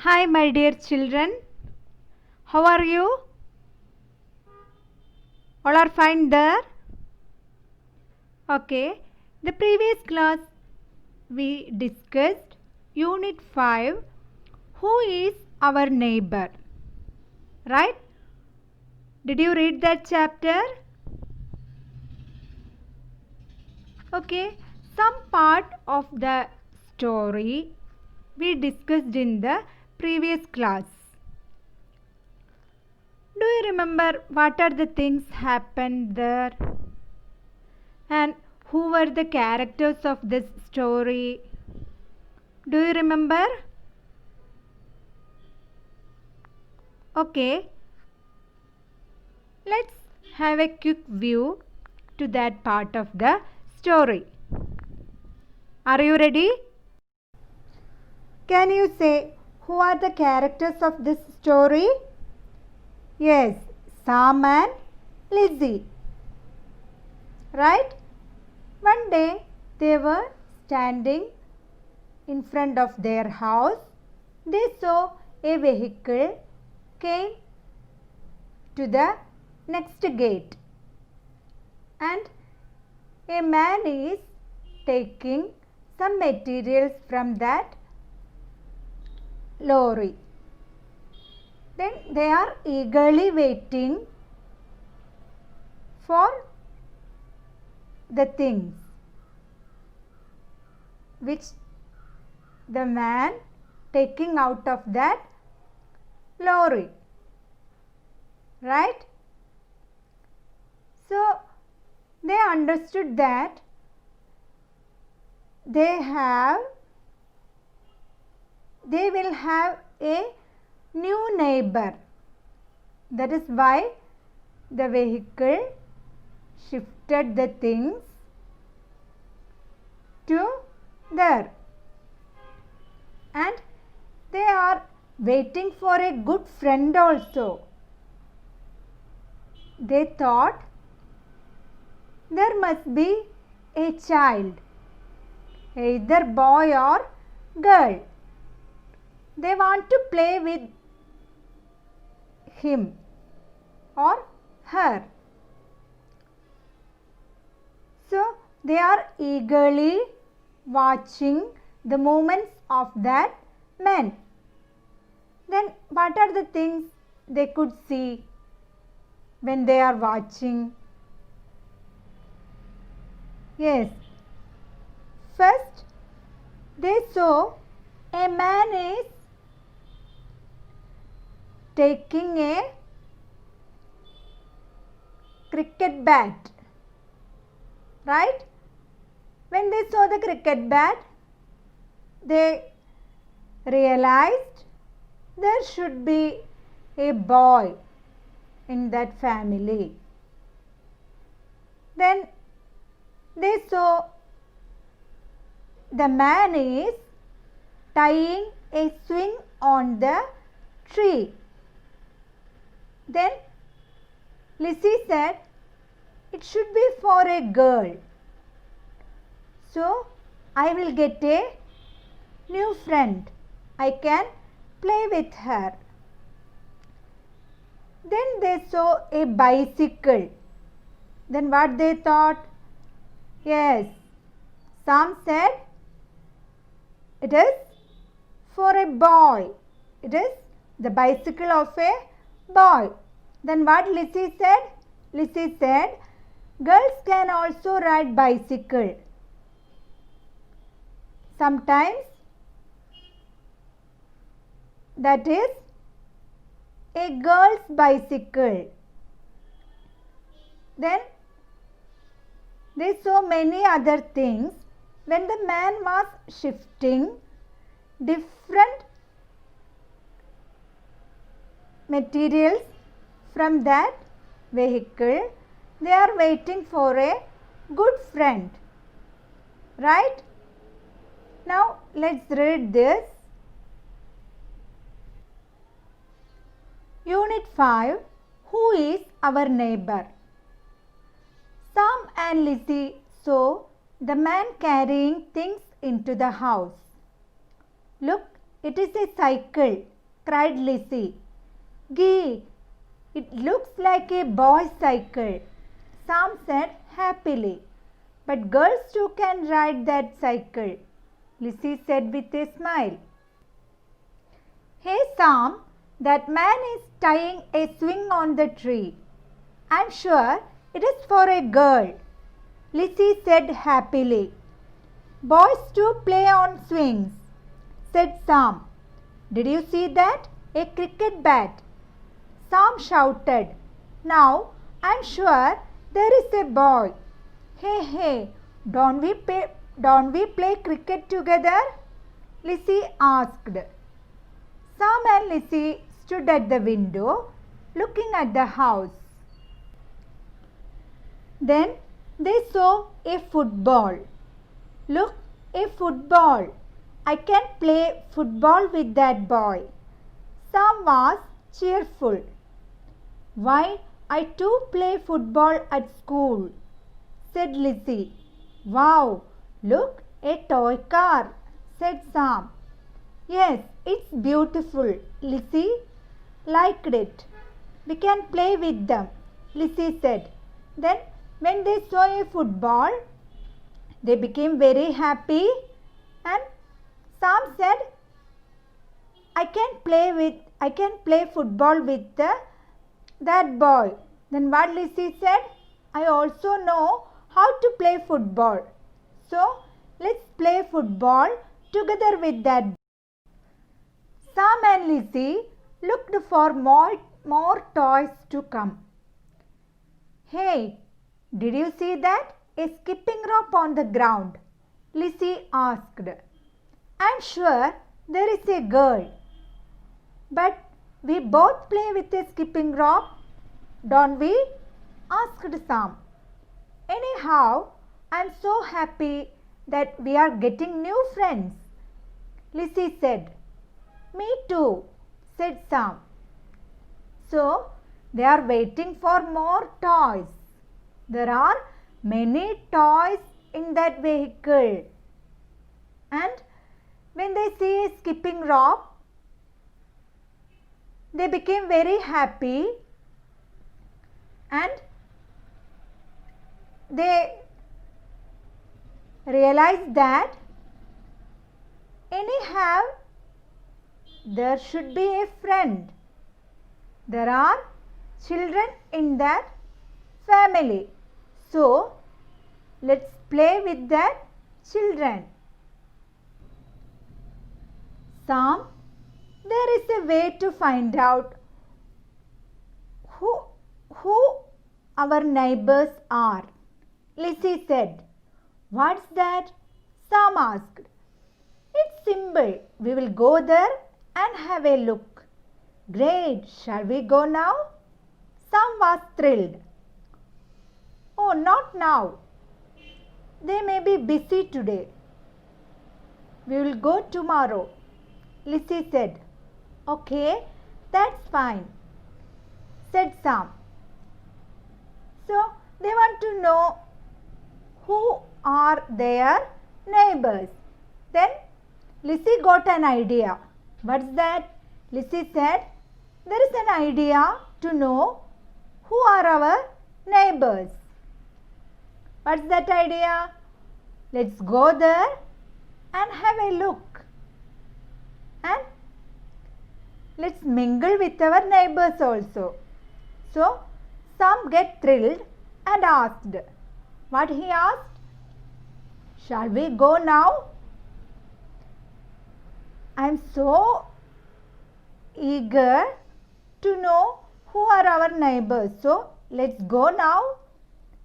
Hi, my dear children. How are you? All are fine there? Okay. The previous class we discussed Unit 5. Who is our neighbor? Right? Did you read that chapter? Okay. Some part of the story we discussed in the previous class. Do you remember what are the things happened there? And who were the characters of this story? Do you remember? Okay. Let's have a quick view to that part of the story. Are you ready? Can you say who are the characters of this story? Yes, Sam and Lizzie. Right? One day they were standing in front of their house. They saw a vehicle came to the next gate, and a man is taking some materials from that lorry. Then they are eagerly waiting for the things which the man taking out of that lorry. Right? So they understood that they will have a new neighbor. That is why the vehicle shifted the things to there. And they are waiting for a good friend also. They thought there must be a child, either boy or girl. They want to play with him or her. So they are eagerly watching the movements of that man. Then what are the things they could see when they are watching? Yes. First, they saw a man is taking a cricket bat. Right? When they saw the cricket bat, they realized there should be a boy in that family. Then they saw the man is tying a string on the tree. Then Lizzie said it should be for a girl. So I will get a new friend. I can play with her. Then they saw a bicycle. Then what they thought? Yes, Sam said it is for a boy. It is the bicycle of a boy. Then what Lizzie said? Lizzie said girls can also ride bicycle. Sometimes that is a girl's bicycle. Then they saw many other things. When the man was shifting different materials from that vehicle, they are waiting for a good friend. Right? Now let's read this. Unit 5. Who is our neighbor? Sam and Lizzie saw the man carrying things into the house. Look, it is a cycle, cried Lizzie. Gee, it looks like a boy's cycle, Sam said happily. But girls too can ride that cycle, Lizzie said with a smile. Hey Sam, that man is tying a swing on the tree. I'm sure it is for a girl, Lizzie said happily. Boys too play on swings, said Sam. Did you see that? A cricket bat. Sam shouted. Now I'm sure there is a boy. Hey, don't we play cricket together? Lizzie asked. Sam and Lizzie stood at the window looking at the house. Then they saw a football. Look, a football. I can play football with that boy. Sam was cheerful. Why, I too play football at school, said Lizzie. Wow, look, a toy car, said Sam. Yes, it's beautiful, Lizzie liked it. We can play with them, Lizzie said. Then when they saw a football, they became very happy and Sam said, I can play football with that boy. Then what Lizzie said, I also know how to play football. So let's play football together with that boy. Sam and Lizzie looked for more toys to come. Hey, did you see that? A skipping rope on the ground, Lizzie asked. I'm sure there is a girl. But we both play with a skipping rope, don't we? Asked Sam. Anyhow, I'm so happy that we are getting new friends, Lizzie said. Me too, said Sam. So, they are waiting for more toys. There are many toys in that vehicle. And when they see a skipping rope, they became very happy and they realized that anyhow there should be a friend. There are children in that family. So, let's play with the children. Sam, there is a way to find out who our neighbors are, Lizzie said. What's that? Sam asked. It's simple. We will go there and have a look. Great. Shall we go now? Sam was thrilled. Oh, not now. They may be busy today. We will go tomorrow, Lizzie said. Okay, that's fine, said Sam. So, they want to know who are their neighbors. Then Lizzie got an idea. What's that? Lizzie said, there is an idea to know who are our neighbors. What's that idea? Let's go there and have a look. And let's mingle with our neighbors also. So, Sam get thrilled and asked. What he asked? Shall we go now? I am so eager to know who are our neighbors. So, let's go now.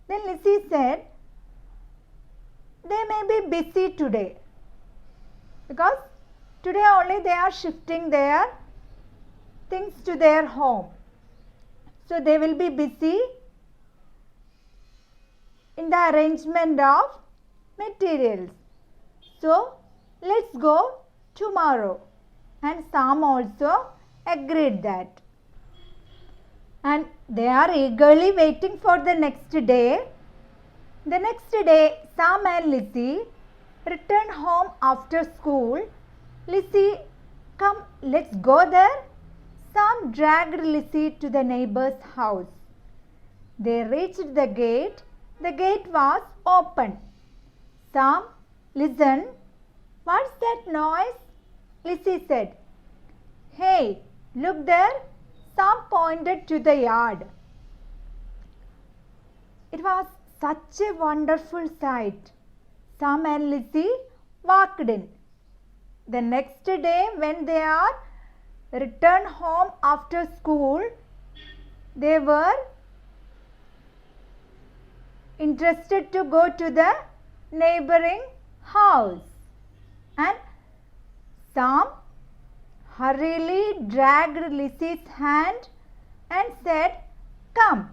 Then Lizzie said, they may be busy today because today only they are shifting their things to their home. So, they will be busy in the arrangement of materials. So, let's go tomorrow. And Sam also agreed that. And they are eagerly waiting for the next day. The next day, Sam and Lizzie returned home after school. Lizzie, come, let's go there, Sam dragged Lizzie to the neighbor's house. They reached the gate. The gate was open. Sam, listen. What's that noise? Lizzie said. Hey, look there. Sam pointed to the yard. It was such a wonderful sight. Sam and Lizzie walked in. The next day, when they are returned home after school, they were interested to go to the neighboring house. And Sam hurriedly dragged Lizzie's hand and said, Come,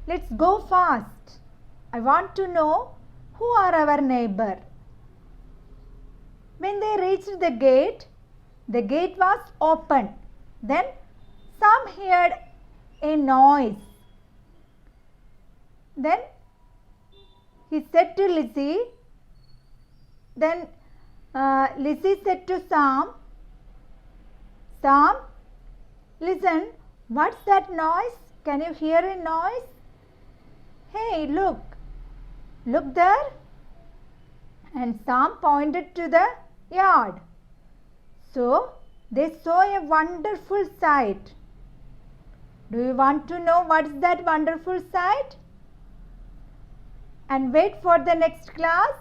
let's go fast. I want to know who are our neighbor. When they reached the gate was open. Then Sam heard a noise. Then he said to Lizzie, Lizzie said to Sam, Sam, listen, what's that noise? Can you hear a noise? Hey, look there. And Sam pointed to the yard. So, they saw a wonderful sight. Do you want to know what's that wonderful sight? And wait for the next class.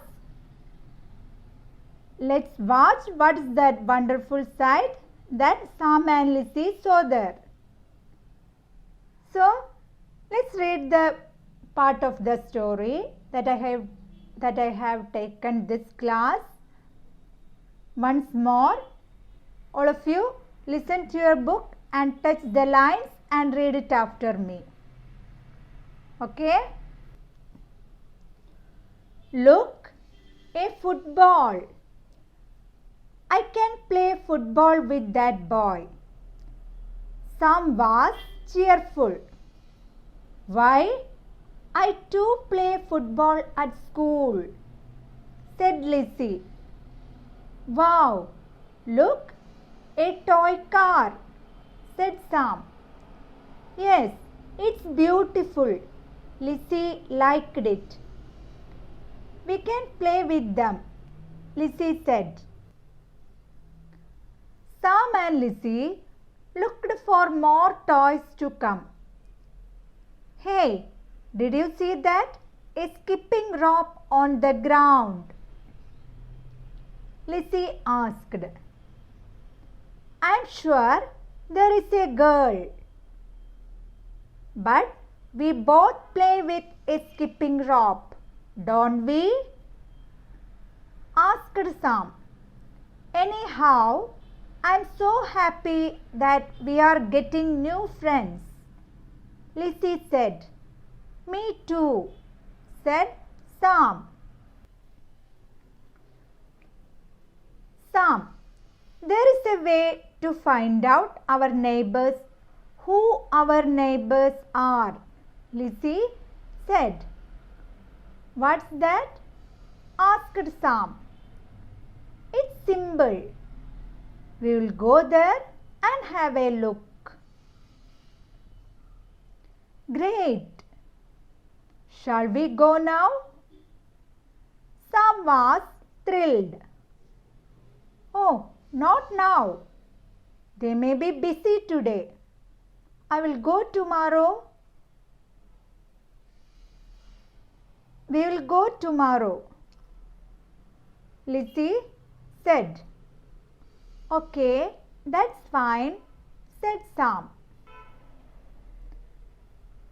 Let's watch what is that wonderful sight that Sam and Lizzie saw there. So, let's read the part of the story that I have taken this class. Once more, all of you listen to your book and touch the lines and read it after me. Okay? Look, a football. I can play football with that boy. Sam was cheerful. Why? I too play football at school, said Lizzie. Wow, look, a toy car, said Sam. Yes, it's beautiful. Lizzie liked it. We can play with them, Lizzie said. Sam and Lizzie looked for more toys to come. Hey, did you see that? A skipping rope on the ground. Lizzie asked. I'm sure there is a girl. But we both play with a skipping rope, don't we? Asked Sam. Anyhow, I'm so happy that we are getting new friends. Lizzie said. Me too, said Sam. Sam, there is a way to find out who our neighbors are, Lizzie said. What's that? Asked Sam. It's simple. We will go there and have a look. Great. Shall we go now? Sam was thrilled. Oh, not now. They may be busy today. I will go tomorrow. We will go tomorrow, Lizzie said. Okay, that's fine, said Sam.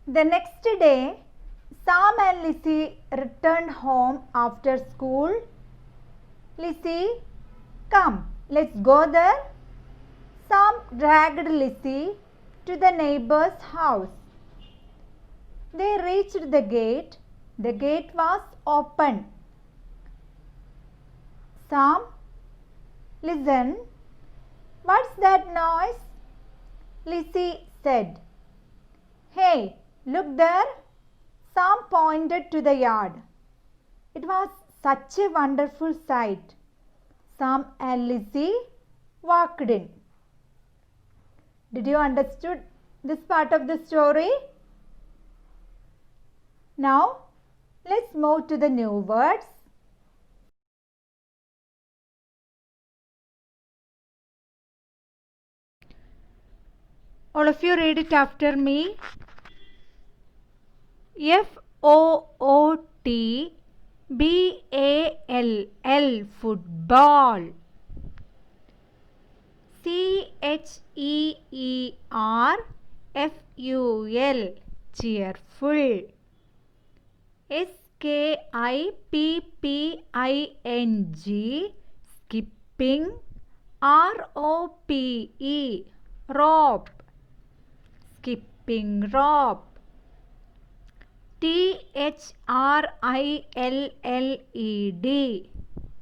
The next day, Sam and Lizzie returned home after school. Lizzie, come, let's go there. Sam dragged Lizzie to the neighbor's house. They reached the gate. The gate was open. Sam, listen, what's that noise? Lizzie said. Hey, look there. Sam pointed to the yard. It was such a wonderful sight. Sam and Lizzie walked in. Did you understood this part of the story? Now, let's move to the new words. All of you read it after me. FOOTBALL, football. CHEERFUL, cheerful. SKIPPING, skipping. ROPE, rope, skipping rope. THRILLED,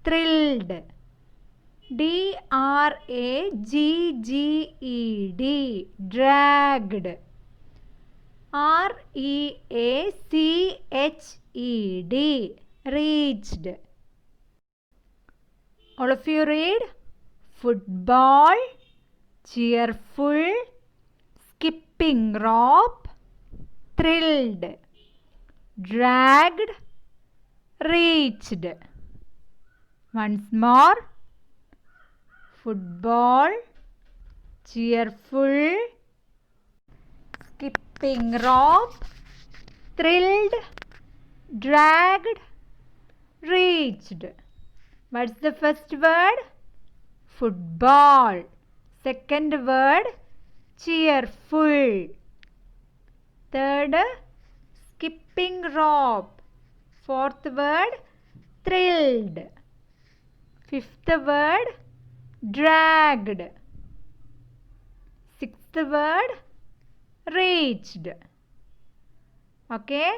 thrilled. DRAGGED, dragged. REACHED, reached. All of you read. Football, cheerful, skipping rope, thrilled, dragged, reached. Once more. Football, cheerful, skipping rope, thrilled, dragged, reached. What's the first word? Football. Second word, cheerful. Third, skipping rope. Fourth word, thrilled. Fifth word, dragged. Sixth word, reached. Okay?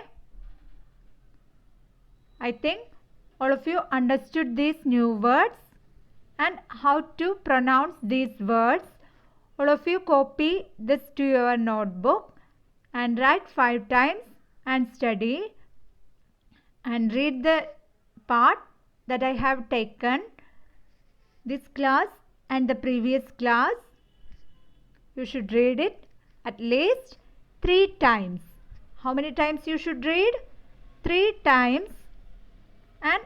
I think all of you understood these new words and how to pronounce these words. All of you copy this to your notebook and write 5 times and study and read the part that I have taken this class and the previous class. You should read it at least 3 times. How many times you should read? 3 times and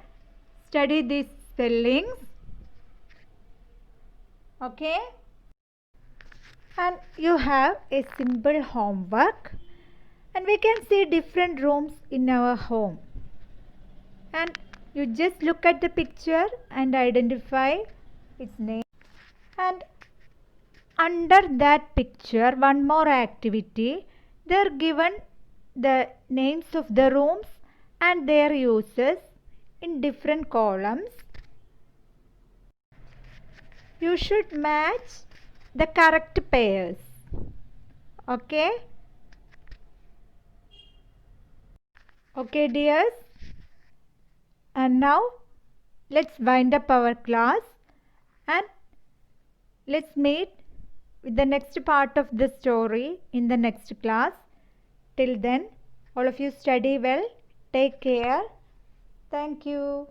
study these spellings. Okay? And you have a simple homework, and we can see different rooms in our home. And you just look at the picture and identify its name. And under that picture, one more activity. They are given the names of the rooms and their uses in different columns. You should match the correct pairs. Okay? Okay, dears. And now let's wind up our class and let's meet with the next part of the story in the next class. Till then, all of you study well. Take care. Thank you.